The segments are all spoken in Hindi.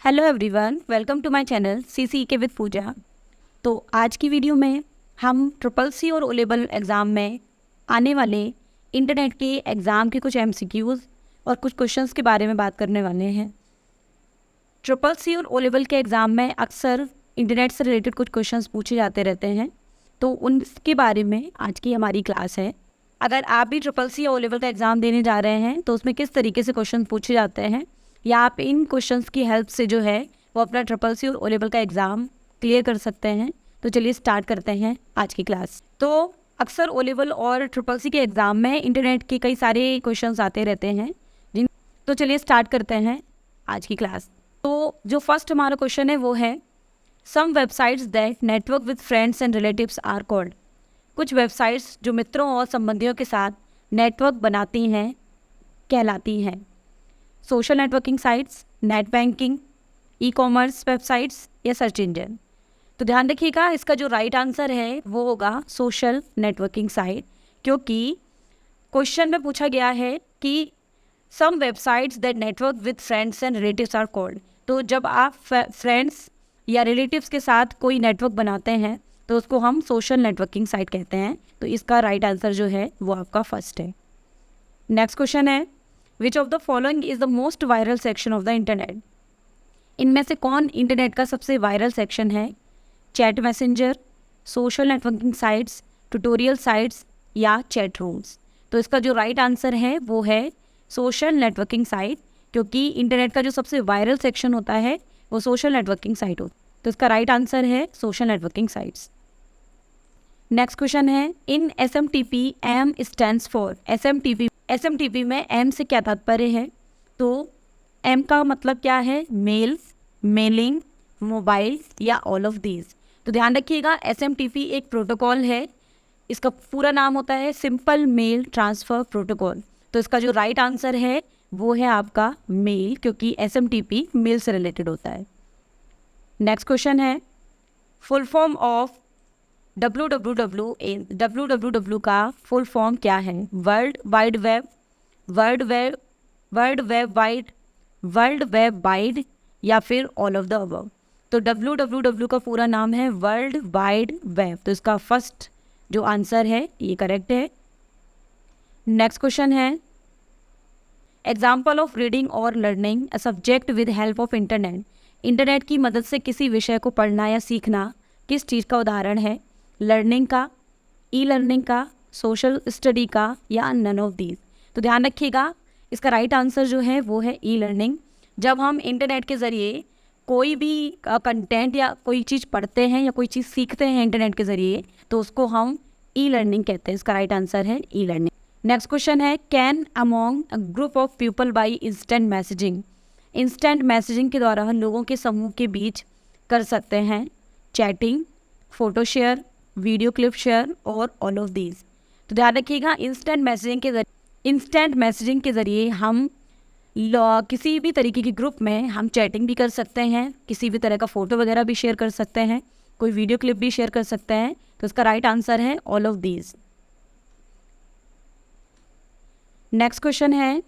Hello everyone, welcome to my channel CCK with Pooja. तो आज की वीडियो में हम CCC और O लेवल एग्ज़ाम में आने वाले इंटरनेट के एग्ज़ाम के कुछ MCQs और कुछ क्वेश्चंस के बारे में बात करने वाले हैं। CCC और O लेवल के एग्ज़ाम में अक्सर इंटरनेट से रिलेटेड कुछ क्वेश्चंस पूछे जाते रहते हैं, तो उनके बारे में आज की हमारी क्लास है। अगर आप भी CCC या O लेवल का एग्ज़ाम देने जा रहे हैं तो उसमें किस तरीके से क्वेश्चन पूछे जाते हैं या आप इन क्वेश्चंस की हेल्प से जो है वो अपना CCC और O लेवल का एग्ज़ाम क्लियर कर सकते हैं। तो चलिए स्टार्ट करते हैं आज की क्लास। तो अक्सर O लेवल और CCC के एग्ज़ाम में इंटरनेट के कई सारे क्वेश्चंस आते रहते हैं तो चलिए स्टार्ट करते हैं आज की क्लास। तो जो फर्स्ट हमारा क्वेश्चन है वो है some websites that network with friends and relatives are called. कुछ वेबसाइट्स जो मित्रों और संबंधियों के साथ नेटवर्क बनाती हैं कहलाती हैं। Social networking sites, net banking, e commerce websites या सर्च इंजन। तो ध्यान रखिएगा, इसका जो राइट आंसर है वो होगा सोशल नेटवर्किंग साइट, क्योंकि क्वेश्चन में पूछा गया है कि some websites that network with friends and relatives are called. तो जब आप फ्रेंड्स या रिलेटिव्स के साथ कोई नेटवर्क बनाते हैं तो उसको हम सोशल नेटवर्किंग साइट कहते हैं। तो इसका राइट आंसर जो है वो आपका फर्स्ट है। नेक्स्ट क्वेश्चन है which of the following is the most viral section of the internet. इनमें से कौन इंटरनेट का सबसे वायरल सेक्शन है? Chat messenger, social networking sites, tutorial sites या चैट रूम्स। तो इसका जो राइट आंसर है वो है सोशल नेटवर्किंग साइट, क्योंकि इंटरनेट का जो सबसे वायरल सेक्शन होता है वो सोशल नेटवर्किंग साइट होता है। तो इसका राइट आंसर है social networking sites. Next question है इन SMTP M stands for. SMTP में M से क्या तात्पर्य है? तो M का मतलब क्या है? मेल, मेलिंग, मोबाइल या ऑल ऑफ दीज। तो ध्यान रखिएगा, SMTP एक प्रोटोकॉल है। इसका पूरा नाम होता है सिंपल मेल ट्रांसफ़र प्रोटोकॉल। तो इसका जो राइट आंसर है वो है आपका मेल, क्योंकि SMTP मेल से रिलेटेड होता है। नेक्स्ट क्वेश्चन है फुल फॉर्म ऑफ www का फुल फॉर्म क्या है? World wide web, world web wide या फिर ऑल ऑफ द अबव। तो www का पूरा नाम है वर्ल्ड वाइड वेब। तो इसका फर्स्ट जो आंसर है ये करेक्ट है। नेक्स्ट क्वेश्चन है एग्जाम्पल ऑफ रीडिंग और learning a subject with help of internet. Internet की मदद से किसी विषय को पढ़ना या सीखना किस चीज़ का उदाहरण है? लर्निंग का, ई लर्निंग का, सोशल स्टडी का या नन ऑफ दीज। तो ध्यान रखिएगा, इसका राइट आंसर जो है वो है ई लर्निंग। जब हम इंटरनेट के ज़रिए कोई भी कंटेंट या कोई चीज़ पढ़ते हैं या कोई चीज़ सीखते हैं इंटरनेट के ज़रिए तो उसको हम ई लर्निंग कहते हैं। इसका राइट आंसर है ई लर्निंग। नेक्स्ट क्वेश्चन है can among a group of people by instant messaging. Instant messaging के द्वारा लोगों के समूह के बीच कर सकते हैं chatting, photo share, video clip share और ऑल ऑफ दीज। तो ध्यान रखिएगा, इंस्टेंट मैसेजिंग के ज़रिए हम किसी भी तरीके के ग्रुप में हम चैटिंग भी कर सकते हैं, किसी भी तरह का फ़ोटो वगैरह भी शेयर कर सकते हैं, कोई वीडियो क्लिप भी शेयर कर सकते हैं। तो इसका राइट आंसर है all of these. Next question है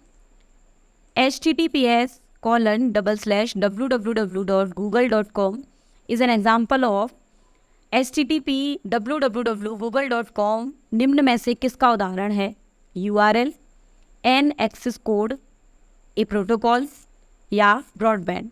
https://www.google.com is an example of. http://www.google.com निम्न में से किसका उदाहरण है? URL, N access code, a protocol या ब्रॉडबैंड।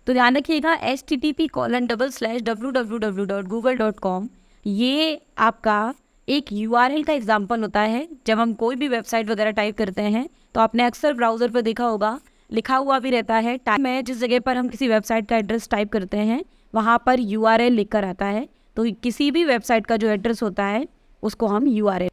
तो ध्यान रखिएगा, http://www.google.com ये आपका एक URL का एग्जाम्पल होता है। जब हम कोई भी वेबसाइट वगैरह टाइप करते हैं तो आपने अक्सर ब्राउज़र पर देखा होगा, लिखा हुआ भी रहता है टाइप में, जिस जगह पर हम किसी वेबसाइट का एड्रेस टाइप करते हैं वहाँ पर URL लिख कर आता है। तो किसी भी वेबसाइट का जो एड्रेस होता है उसको हम URL।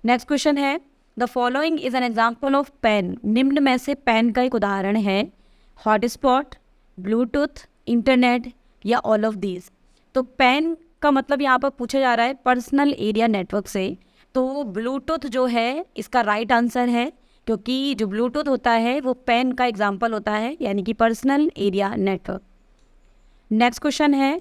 नेक्स्ट क्वेश्चन है the following is an example of PAN. निम्न में से पेन का एक उदाहरण है हॉटस्पॉट, ब्लूटूथ, इंटरनेट या ऑल ऑफ दीज। तो पेन का मतलब यहाँ पर पूछा जा रहा है पर्सनल एरिया नेटवर्क से। तो ब्लूटूथ जो है इसका राइट आंसर है, क्योंकि जो ब्लूटूथ होता है वो पेन का एग्जाम्पल होता है, यानी कि personal area network. Next question है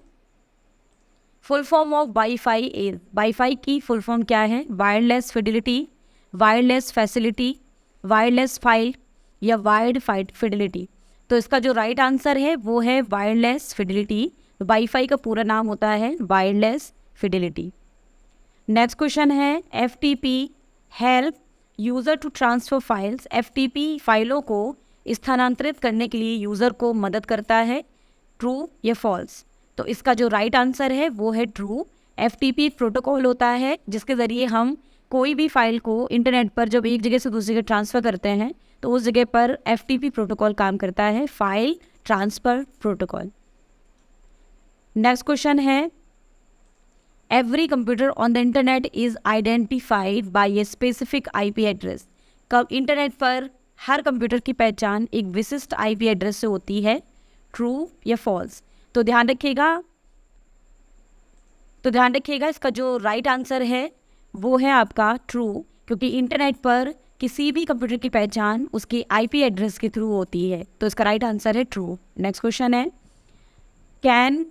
full form of wifi is. Wifi की फुल फॉर्म क्या है? Wireless fidelity, wireless facility, wireless file या वायर्ड फाइड फिडिलिटी। तो इसका जो राइट आंसर है वो है वायरलेस फिडिलिटी। वाईफाई का पूरा नाम होता है वायरलेस फिडिलिटी। नेक्स्ट क्वेश्चन है FTP help user to transfer files. FTP फाइलों को स्थानांतरित करने के लिए यूज़र को मदद करता है, ट्रू या फॉल्स। तो इसका जो राइट आंसर है वो है ट्रू। FTP प्रोटोकॉल होता है जिसके ज़रिए हम कोई भी फाइल को इंटरनेट पर जब एक जगह से दूसरी जगह ट्रांसफ़र करते हैं तो उस जगह पर FTP प्रोटोकॉल काम करता है, file transfer protocol. Next question है every computer on the internet is identified by a specific IP address. कब इंटरनेट पर हर कंप्यूटर की पहचान एक विशिष्ट IP एड्रेस से होती है, ट्रू या फॉल्स। तो ध्यान रखिएगा इसका जो राइट आंसर है वो है आपका ट्रू, क्योंकि इंटरनेट पर किसी भी कंप्यूटर की पहचान उसकी IP एड्रेस के थ्रू होती है। तो इसका राइट आंसर है ट्रू। नेक्स्ट क्वेश्चन है can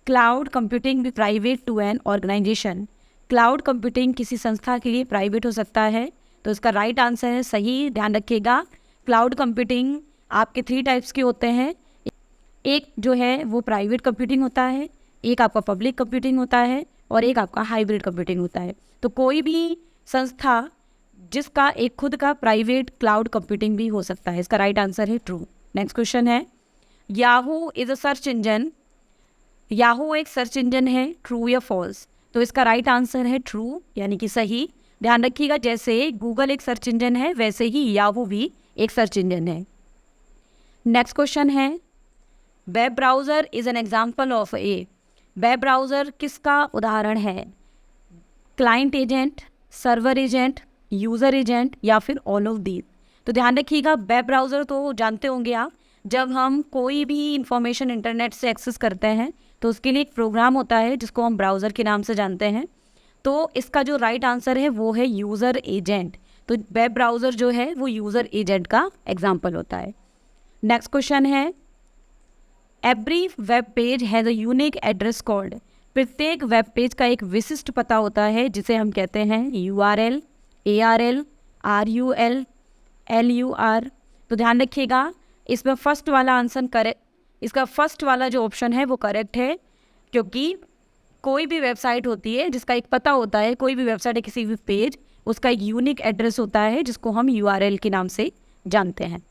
cloud computing be private to an organisation. Cloud computing किसी संस्था के लिए प्राइवेट हो सकता है। तो इसका राइट आंसर है सही। ध्यान रखिएगा क्लाउड कंप्यूटिंग आपके 3 टाइप्स के होते हैं। एक जो है वो प्राइवेट कंप्यूटिंग होता है, एक आपका पब्लिक कंप्यूटिंग होता है और एक आपका हाइब्रिड कंप्यूटिंग होता है। तो कोई भी संस्था जिसका एक खुद का प्राइवेट क्लाउड कंप्यूटिंग भी हो सकता है। इसका राइट आंसर है ट्रू। नेक्स्ट क्वेश्चन है Yahoo is a search engine. Yahoo एक सर्च इंजन है, ट्रू या फॉल्स। तो इसका राइट आंसर है ट्रू, यानी कि सही। ध्यान रखिएगा जैसे गूगल एक सर्च इंजन है वैसे ही याहू भी एक सर्च इंजन है। नेक्स्ट क्वेश्चन है web browser is an example of A. Web browser किसका उदाहरण है? Client agent, server agent, user agent या फिर ऑल ऑफ दीज। तो ध्यान रखिएगा वेब ब्राउज़र तो जानते होंगे आप, जब हम कोई भी इंफॉर्मेशन इंटरनेट से एक्सेस करते हैं तो उसके लिए एक प्रोग्राम होता है जिसको हम ब्राउज़र के नाम से जानते हैं। तो इसका जो राइट आंसर है वो है यूज़र एजेंट। तो वेब ब्राउज़र जो है वो यूज़र एजेंट का एग्जाम्पल होता है। नेक्स्ट क्वेश्चन है every web page has a unique address code. प्रत्येक वेब पेज का एक विशिष्ट पता होता है जिसे हम कहते हैं URL, ARL, RUL, LUR। तो ध्यान रखिएगा इसमें फर्स्ट वाला आंसर करेक्ट, इसका फर्स्ट वाला जो ऑप्शन है वो करेक्ट है, क्योंकि कोई भी वेबसाइट होती है जिसका एक पता होता है, कोई भी वेबसाइट है किसी भी पेज, उसका एक यूनिक एड्रेस होता है जिसको हम URL के नाम से जानते हैं।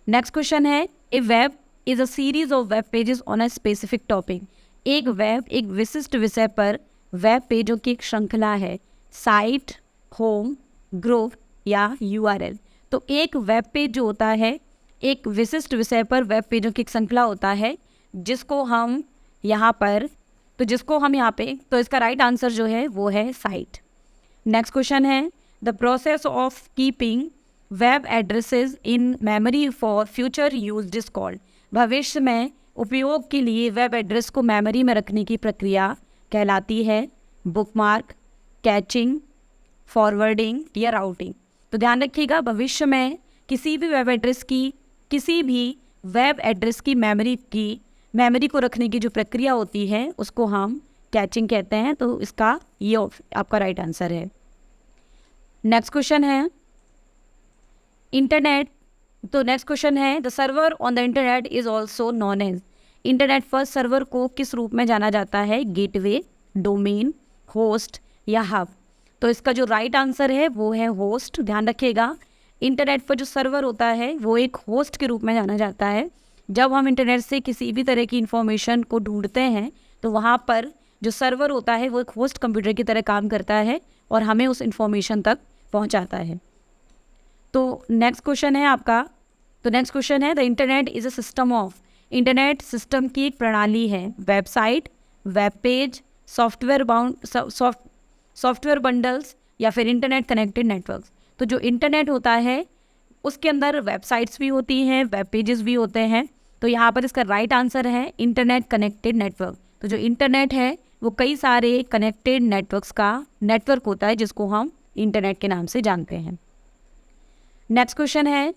नेक्स्ट क्वेश्चन है a web is a series of web pages on a specific topic. एक वेब एक विशिष्ट विषय पर वेब पेजों की एक श्रृंखला है, साइट, होम, ग्रुप या URL। तो एक वेब पेज जो होता है एक विशिष्ट विषय पर वेब पेजों की एक श्रृंखला होता है जिसको हम यहाँ पे तो इसका राइट आंसर जो है वो है साइट। नेक्स्ट क्वेश्चन है the process of keeping web addresses in memory for future use is called. भविष्य में उपयोग के लिए वेब एड्रेस को मेमोरी में रखने की प्रक्रिया कहलाती है बुकमार्क, कैचिंग, फॉरवर्डिंग या राउटिंग। तो ध्यान रखिएगा भविष्य में किसी भी वेब एड्रेस की मेमोरी को रखने की जो प्रक्रिया होती है उसको हम कैचिंग कहते हैं। तो इसका ये आपका राइट आंसर है। नेक्स्ट क्वेश्चन है इंटरनेट। तो नेक्स्ट क्वेश्चन है the server on the internet is also known as. Internet पर सर्वर को किस रूप में जाना जाता है? गेटवे, डोमेन, होस्ट या हब। तो इसका जो राइट आंसर है वो है होस्ट। ध्यान रखिएगा इंटरनेट पर जो सर्वर होता है वो एक होस्ट के रूप में जाना जाता है। जब हम इंटरनेट से किसी भी तरह की इंफॉर्मेशन को ढूंढते हैं तो वहाँ पर जो सर्वर होता है वो एक होस्ट कंप्यूटर की तरह काम करता है और हमें उस इंफॉर्मेशन तक पहुँचाता है। तो नेक्स्ट क्वेश्चन है the internet is a system of. Internet system की एक प्रणाली है, website, web page, software bundles या फिर इंटरनेट कनेक्टेड नेटवर्क्स। तो जो इंटरनेट होता है उसके अंदर वेबसाइट्स भी होती हैं, वेब पेजेस भी होते हैं। तो यहाँ पर इसका राइट आंसर है इंटरनेट कनेक्टेड नेटवर्क। तो जो इंटरनेट है वो कई सारे कनेक्टेड नेटवर्क्स का नेटवर्क होता है जिसको हम इंटरनेट के नाम से जानते हैं। नेक्स्ट क्वेश्चन है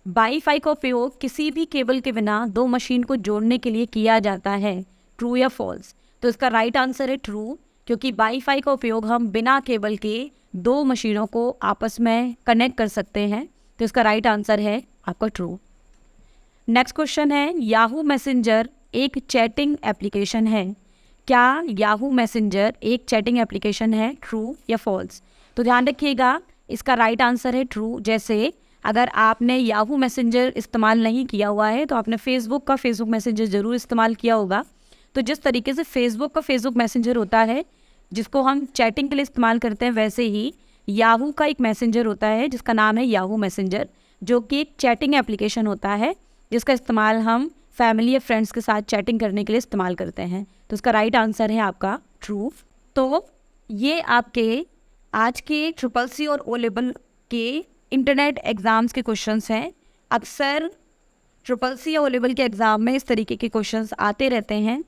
वाईफाई का उपयोग किसी भी केबल के बिना 2 मशीन को जोड़ने के लिए किया जाता है, ट्रू या फॉल्स। तो इसका राइट आंसर है ट्रू, क्योंकि वाईफाई का उपयोग हम बिना केबल के 2 मशीनों को आपस में कनेक्ट कर सकते हैं। तो इसका राइट आंसर है आपका ट्रू। नेक्स्ट क्वेश्चन है, याहू मैसेंजर एक चैटिंग एप्लीकेशन है, क्या याहू मैसेंजर एक चैटिंग एप्लीकेशन है? ट्रू या फॉल्स? तो ध्यान रखिएगा, इसका राइट आंसर है ट्रू। जैसे अगर आपने याहू मैसेंजर इस्तेमाल नहीं किया हुआ है तो आपने फेसबुक का फेसबुक मैसेंजर ज़रूर इस्तेमाल किया होगा। तो जिस तरीके से फेसबुक का फेसबुक मैसेंजर होता है जिसको हम चैटिंग के लिए इस्तेमाल करते हैं, वैसे ही याहू का एक मैसेंजर होता है जिसका नाम है याहू मैसेंजर, जो कि एक चैटिंग एप्लीकेशन होता है जिसका इस्तेमाल हम फैमिली या फ्रेंड्स के साथ चैटिंग करने के लिए इस्तेमाल करते हैं। तो इसका राइट आंसर है आपका ट्रू। तो ये आपके आज के ट्रिपल सी और ओ लेवल के इंटरनेट एग्ज़ाम्स के क्वेश्चंस हैं। अक्सर ट्रिपल सी या ओ लेवल के एग्ज़ाम में इस तरीके के क्वेश्चंस आते रहते हैं।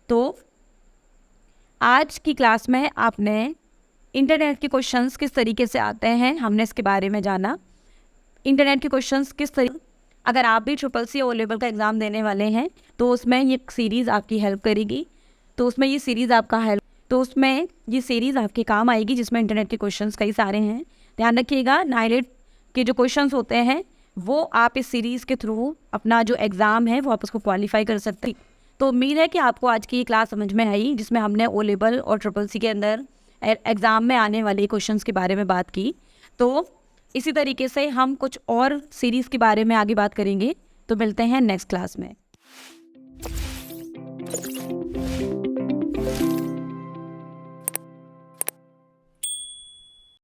तो आज की क्लास में आपने इंटरनेट के क्वेश्चंस किस तरीके से आते हैं हमने इसके बारे में जाना। इंटरनेट के क्वेश्चंस किस तरीके, अगर आप भी ट्रिपल सी या ओ लेवल का एग्ज़ाम देने वाले हैं तो उसमें ये सीरीज़ आपकी हेल्प करेगी। तो उसमें ये सीरीज़ आपके काम आएगी जिसमें इंटरनेट के क्वेश्चंस कई सारे हैं। ध्यान रखिएगा, नाइलेट के जो क्वेश्चंस होते हैं वो आप इस सीरीज़ के थ्रू अपना जो एग्ज़ाम है वो आप उसको क्वालिफाई कर सकते हैं। तो उम्मीद है कि आपको आज की ये क्लास समझ में आई जिसमें हमने ओ लेवल और ट्रिपल सी के अंदर एग्ज़ाम में आने वाले क्वेश्चंस के बारे में बात की। तो इसी तरीके से हम कुछ और सीरीज़ के बारे में आगे बात करेंगे। तो मिलते हैं नेक्स्ट क्लास में।